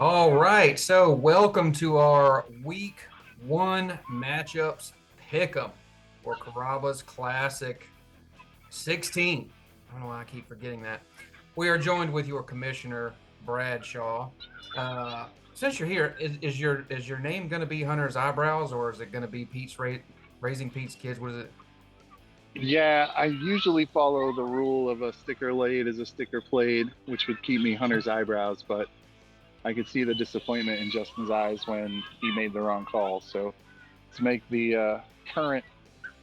All right, so welcome to our week one matchups pick'em for Carrabba's Classic 16. I don't know why I keep forgetting that. We are joined with your commissioner, Brad Shaw. Since you're here, is your name going to be Hunter's Eyebrows, or is it going to be Raising Pete's Kids? What is it? Yeah, I usually follow the rule of a sticker laid is a sticker played, which would keep me Hunter's eyebrows, but I could see the disappointment in Justin's eyes when he made the wrong call. So to make the current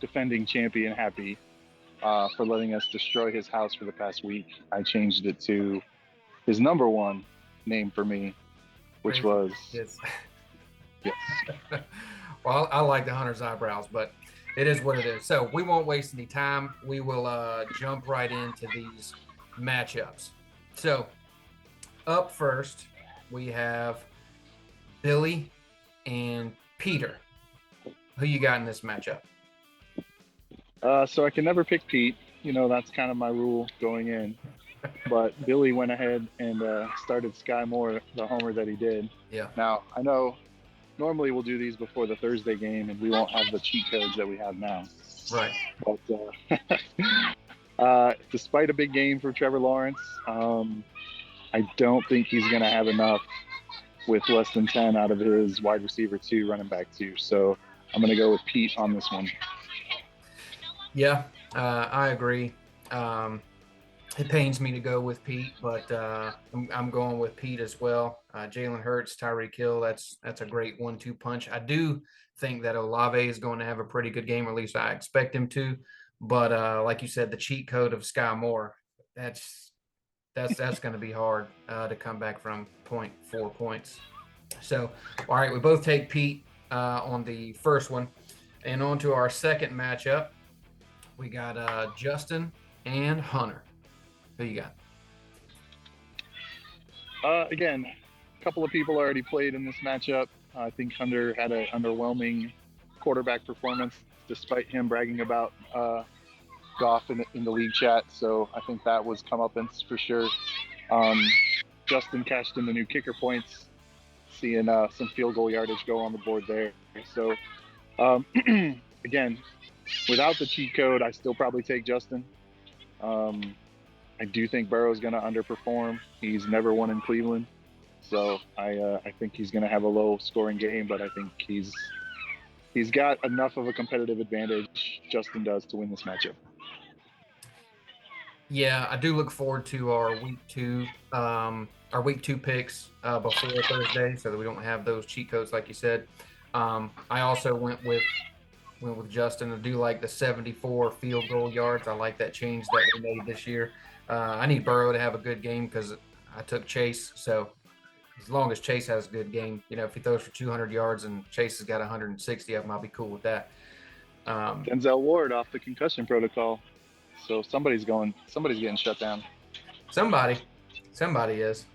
defending champion happy for letting us destroy his house for the past week, I changed it to his number one name for me, which Raising was Pete's Kids. yes. Well, I like the Hunter's Eyebrows, but it is what it is. So we won't waste any time. We will jump right into these matchups. So up first, we have Billy and Peter. Who you got in this matchup? So I can never pick Pete. You know, that's kind of my rule going in. But Billy went ahead and started Sky Moore, the homer that he did. Yeah. Now, I know normally we'll do these before the Thursday game and we won't have the cheat codes that we have now. Right. But despite a big game for Trevor Lawrence, I don't think he's going to have enough with less than 10 out of his wide receiver two, running back two. So I'm going to go with Pete on this one. Yeah, I agree. It pains me to go with Pete, but I'm going with Pete as well. Jalen Hurts, Tyreek Hill, that's a great 1-2 punch. I do think that Olave is going to have a pretty good game, or at least I expect him to. But like you said, the cheat code of Sky Moore, that's that's going to be hard to come back from 0.4 points. So, all right, we both take Pete on the first one, and on to our second matchup. We got Justin and Hunter. Who you got? Again, a couple of people already played in this matchup. I think Hunter had an underwhelming quarterback performance, despite him bragging about Goff in the league chat. So I think that was comeuppance for sure. Um, Justin cashed in the new kicker points, seeing some field goal yardage go on the board there. So um, again, without the cheat code, I still probably take Justin. Um, I do think Burrow's going to underperform. He's never won in Cleveland, so I think he's going to have a low scoring game. But I think he's got enough of a competitive advantage. Justin does to win this matchup. Yeah, I do look forward to our week two picks before Thursday, so that we don't have those cheat codes like you said. I also went with Justin. I do like the 74 field goal yards. I like that change that we made this year. I need Burrow to have a good game because I took Chase. So as long as Chase has a good game, if he throws for 200 yards and Chase has got 160 of them, I'll be cool with that. Um, Denzel Ward off the concussion protocol, so somebody's getting shut down. somebody, somebody is.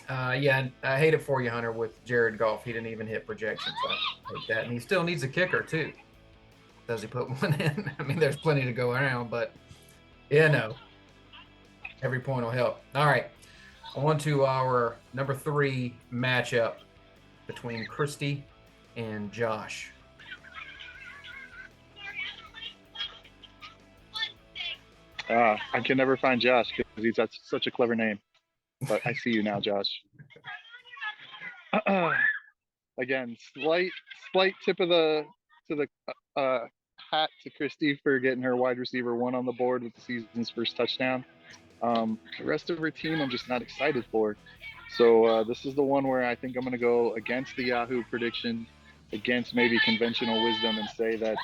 Yeah, I hate it for you, Hunter, with Jared Goff. He didn't even hit projections. So I hate that. And he still needs a kicker, too. Does he put one in? I mean, there's plenty to go around, but yeah, no. Every point will help. All right. On to our number 3 matchup between Christy and Josh. I can never find Josh because he's got such a clever name. But I see you now, Josh. Again, slight tip of the to the hat to Christy for getting her wide receiver one on the board with the season's first touchdown. The rest of her team, I'm just not excited for. So this is the one where I think I'm going to go against the Yahoo prediction, against maybe conventional wisdom, and say that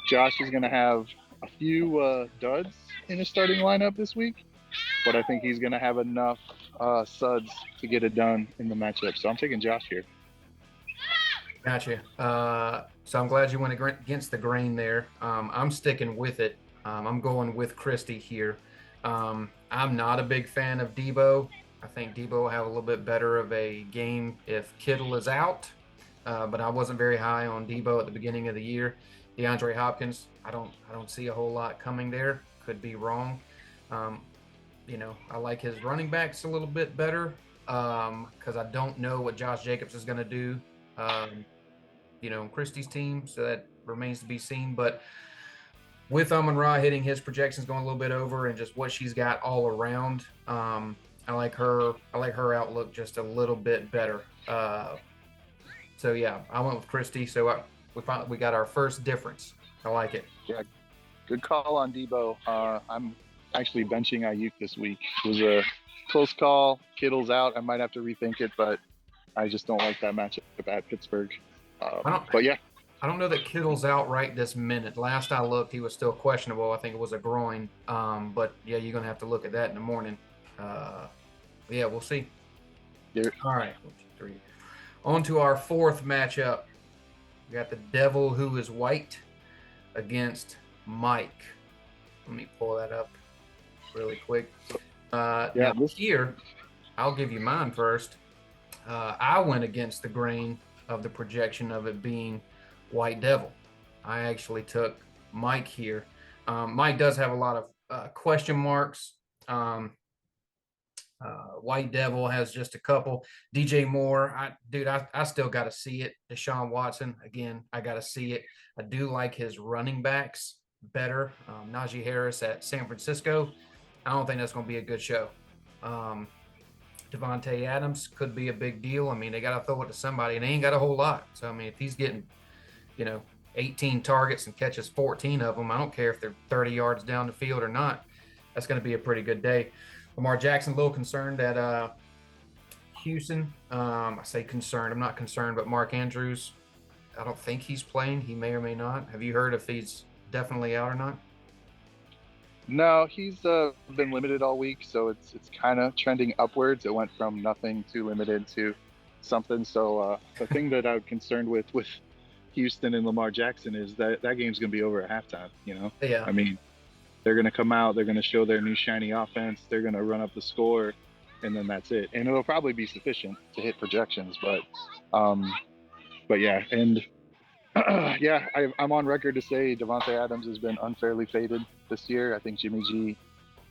Josh is going to have a few duds in his starting lineup this week, but I think he's going to have enough suds to get it done in the matchup. So I'm taking Josh here. Gotcha. So I'm glad you went against the grain there. I'm sticking with it. I'm going with Christy here. I'm not a big fan of Debo. I think Debo will have a little bit better of a game if Kittle is out. But I wasn't very high on Debo at the beginning of the year. DeAndre Hopkins, I don't see a whole lot coming there. Could be wrong. I like his running backs a little bit better. because I don't know what Josh Jacobs is going to do. Um, Christie's team, so that remains to be seen. But with Amon-Ra hitting his projections going a little bit over, and just what she's got all around, I like her. I like her outlook just a little bit better. So yeah, I went with Christie. So we got our first difference. I like it. Yeah, good call on Debo. I'm actually benching Ayuk this week. It was a close call. Kittle's out. I might have to rethink it, but I just don't like that matchup at Pittsburgh. But yeah, I don't know that Kittle's out right this minute. Last I looked, he was still questionable. I think it was a groin. But yeah, you're gonna have to look at that in the morning. Yeah, we'll see. yeah. All right, 1, 2, 3. On to our fourth matchup. We got the Devil Who Is White against Mike. Let me pull that up really quick. Now here, I'll give you mine first. I went against the grain of the projection of it being White Devil. I actually took Mike here. Mike does have a lot of question marks. White Devil has just a couple. DJ Moore, I still got to see it. Deshaun Watson, again, I got to see it. I do like his running backs better. Najee Harris at San Francisco, I don't think that's going to be a good show. Devontae Adams could be a big deal. I mean, they got to throw it to somebody, and they ain't got a whole lot. So, I mean, if he's getting, 18 targets and catches 14 of them, I don't care if they're 30 yards down the field or not. That's going to be a pretty good day. Lamar Jackson, a little concerned at Houston. I say concerned. I'm not concerned, but Mark Andrews, I don't think he's playing. He may or may not. Have you heard if he's definitely out or not? No, he's been limited all week, so it's kind of trending upwards. It went from nothing to limited to something. So the thing that I'm concerned with Houston and Lamar Jackson is that game's going to be over at halftime. Yeah. I mean, they're going to come out, they're going to show their new shiny offense, they're going to run up the score, and then that's it. And it'll probably be sufficient to hit projections, but yeah. And yeah, I'm on record to say Davante Adams has been unfairly faded this year. I think Jimmy G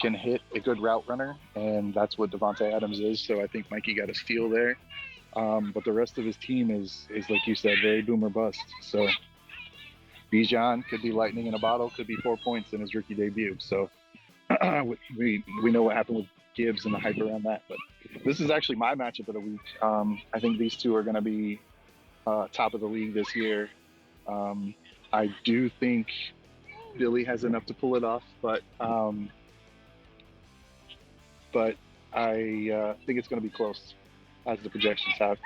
can hit a good route runner, and that's what Davante Adams is. So I think Mikey got a steal there. But the rest of his team is like you said, very boom or bust. So Bijan could be lightning in a bottle, could be 4 points in his rookie debut. So we know what happened with Gibbs and the hype around that. But this is actually my matchup of the week. I think these two are going to be top of the league this year. I do think Billy has enough to pull it off, but I think it's going to be close, as the projections have.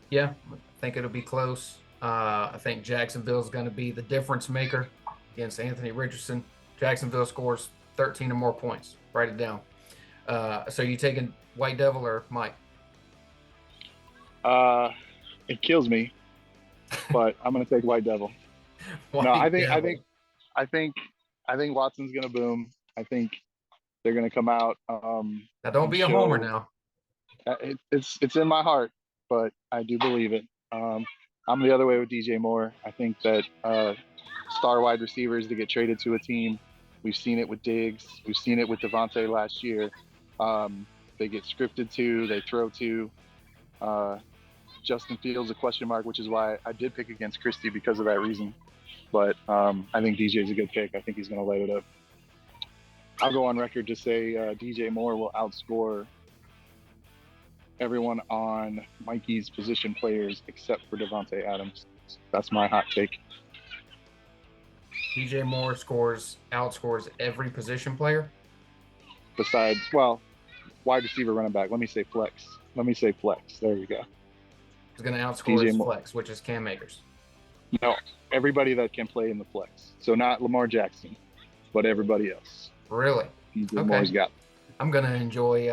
Yeah, I think it'll be close. I think Jacksonville's going to be the difference maker against Anthony Richardson. Jacksonville scores 13 or more points. Write it down. So you taking White Devil or Mike? It kills me, but I'm going to take White Devil. I think Watson's going to boom. I think they're going to come out. Now don't be a homer now. It's in my heart, but I do believe it. I'm the other way with DJ Moore. I think that star wide receivers to get traded to a team. We've seen it with Diggs. We've seen it with Devontae last year. They get scripted to. They throw to. Justin Fields a question mark, which is why I did pick against Christie because of that reason. But I think DJ's a good pick. I think he's going to light it up. I'll go on record to say DJ Moore will outscore everyone on Mikey's position players except for Davante Adams. That's my hot take. DJ Moore outscores every position player? Besides, wide receiver, running back. Let me say flex. There we go. He's going to outscore his flex, which is Cam Akers. No, everybody that can play in the flex. So not Lamar Jackson, but everybody else. Really? Moore's got. I'm gonna enjoy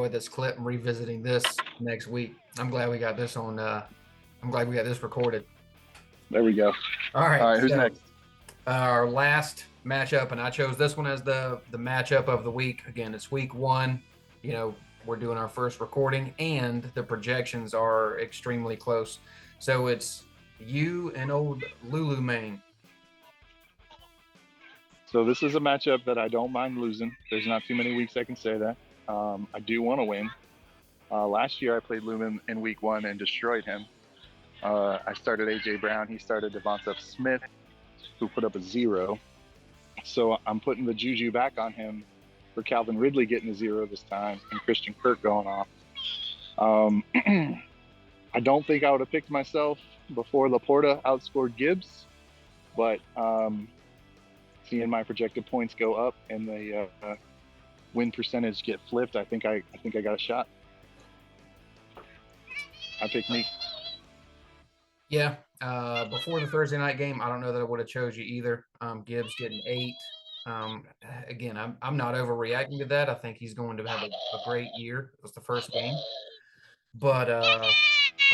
this clip and revisiting this next week. I'm glad we got this on. I'm glad we got this recorded. There we go. All right. Who's next? Our last matchup, and I chose this one as the matchup of the week. Again, it's week 1. We're doing our first recording, and the projections are extremely close. So it's you and old Lulu Maine. So this is a matchup that I don't mind losing. There's not too many weeks I can say that. I do want to win. Last year I played Lumen in week 1 and destroyed him. I started A.J. Brown. He started Devonta Smith, who put up a 0. So I'm putting the juju back on him for Calvin Ridley getting a 0 this time and Christian Kirk going off. I don't think I would have picked myself before Laporta outscored Gibbs, but seeing my projected points go up and the win percentage get flipped, I think I got a shot. I picked me. Yeah. Before the Thursday night game, I don't know that I would have chose you either. Gibbs getting 8. Again, I'm not overreacting to that. I think he's going to have a great year. It was the first game. But I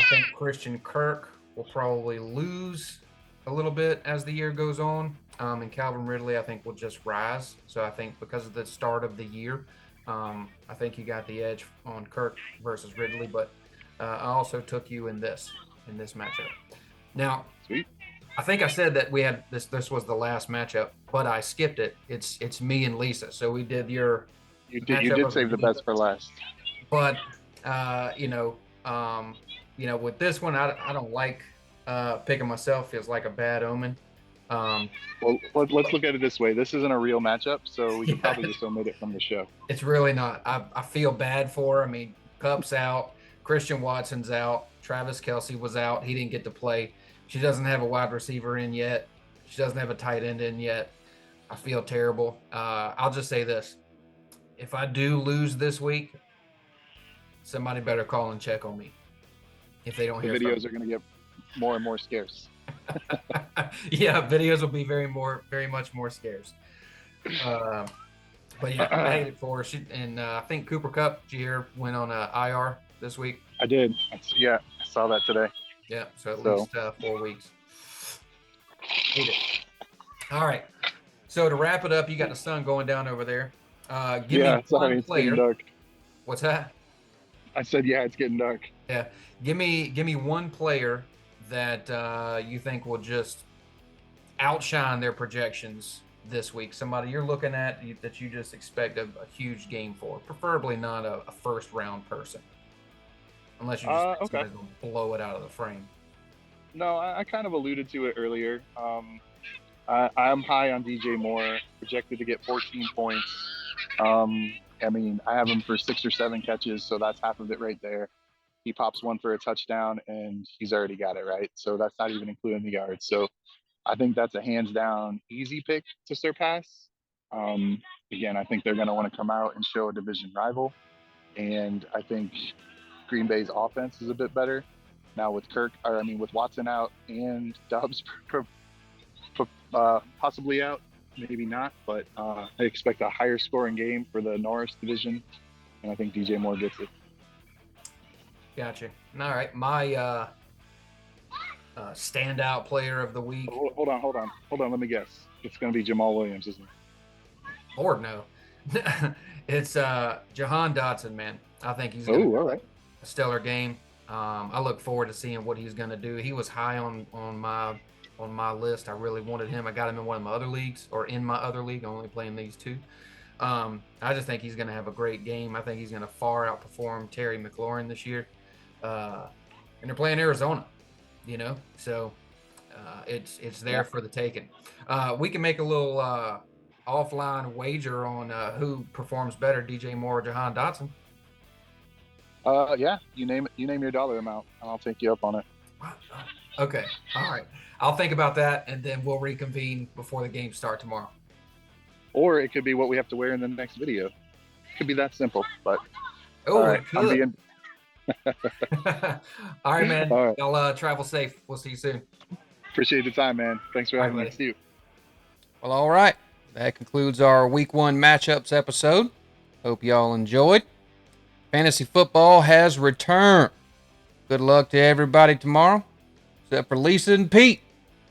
think Christian Kirk will probably lose a little bit as the year goes on. And Calvin Ridley, I think, will just rise. So I think because of the start of the year, I think you got the edge on Kirk versus Ridley. But I also took you in this matchup. Now, Sweet. I think I said that we had this was the last matchup, but I skipped it. It's me and Lisa. So we did your You did save the best for last. But with this one, I don't like picking myself. Feels like a bad omen. Well, let's look at it this way. This isn't a real matchup, so we can probably just omit it from the show. It's really not. I feel bad for her. I mean, Cup's out. Christian Watson's out. Travis Kelce was out. He didn't get to play. She doesn't have a wide receiver in yet. She doesn't have a tight end in yet. I feel terrible. I'll just say this. If I do lose this week, somebody better call and check on me. If they don't hear the videos are going to get more and more scarce. Yeah, videos will be very much more scarce. But yeah, I hate it for her. I think Cooper Kupp, did you hear, went on IR this week? I did. Yeah, I saw that today. Yeah, so at least 4 weeks. Hate it. All right. So to wrap it up, you got the sun going down over there. Give me one player. Getting dark. What's that? I said, yeah, it's getting dark. Yeah. Give me one player that you think will just outshine their projections this week. Somebody you're looking at that you just expect a huge game for. Preferably not a first round person. Unless you just think somebody's going to blow it out of the frame. No, I kind of alluded to it earlier. I'm high on DJ Moore, projected to get 14 points. I mean, I have him for 6 or 7 catches, so that's half of it right there. He pops one for a touchdown, and he's already got it, right? So that's not even including the yards. So I think that's a hands-down easy pick to surpass. Again, I think they're going to want to come out and show a division rival. And I think Green Bay's offense is a bit better. Now with Watson out and Dobbs possibly out, maybe not, but I expect a higher scoring game for the Norris division, and I think DJ Moore gets it. Gotcha. All right, my standout player of the week. Hold on. Let me guess. It's going to be Jamal Williams, isn't it? Lord, no. It's Jahan Dotson, man. I think he's going to all right. A stellar game. I look forward to seeing what he's going to do. He was high on my list. I really wanted him. I got him in one of my other leagues, or in my other league. I'm only playing these 2. I just think he's going to have a great game. I think he's going to far outperform Terry McLaurin this year. And they're playing Arizona, so it's there for the taking. We can make a little offline wager on who performs better, DJ Moore or Jahan Dotson. Yeah, you name your dollar amount, and I'll take you up on it. Okay, all right. I'll think about that, and then we'll reconvene before the games start tomorrow. Or it could be what we have to wear in the next video. It could be that simple, but it could. All right, man. All right. Y'all travel safe. We'll see you soon. Appreciate the time, man. Thanks for having me. See you. Well, all right. That concludes our Week 1 matchups episode. Hope y'all enjoyed. Fantasy football has returned. Good luck to everybody tomorrow, except for Lisa and Pete.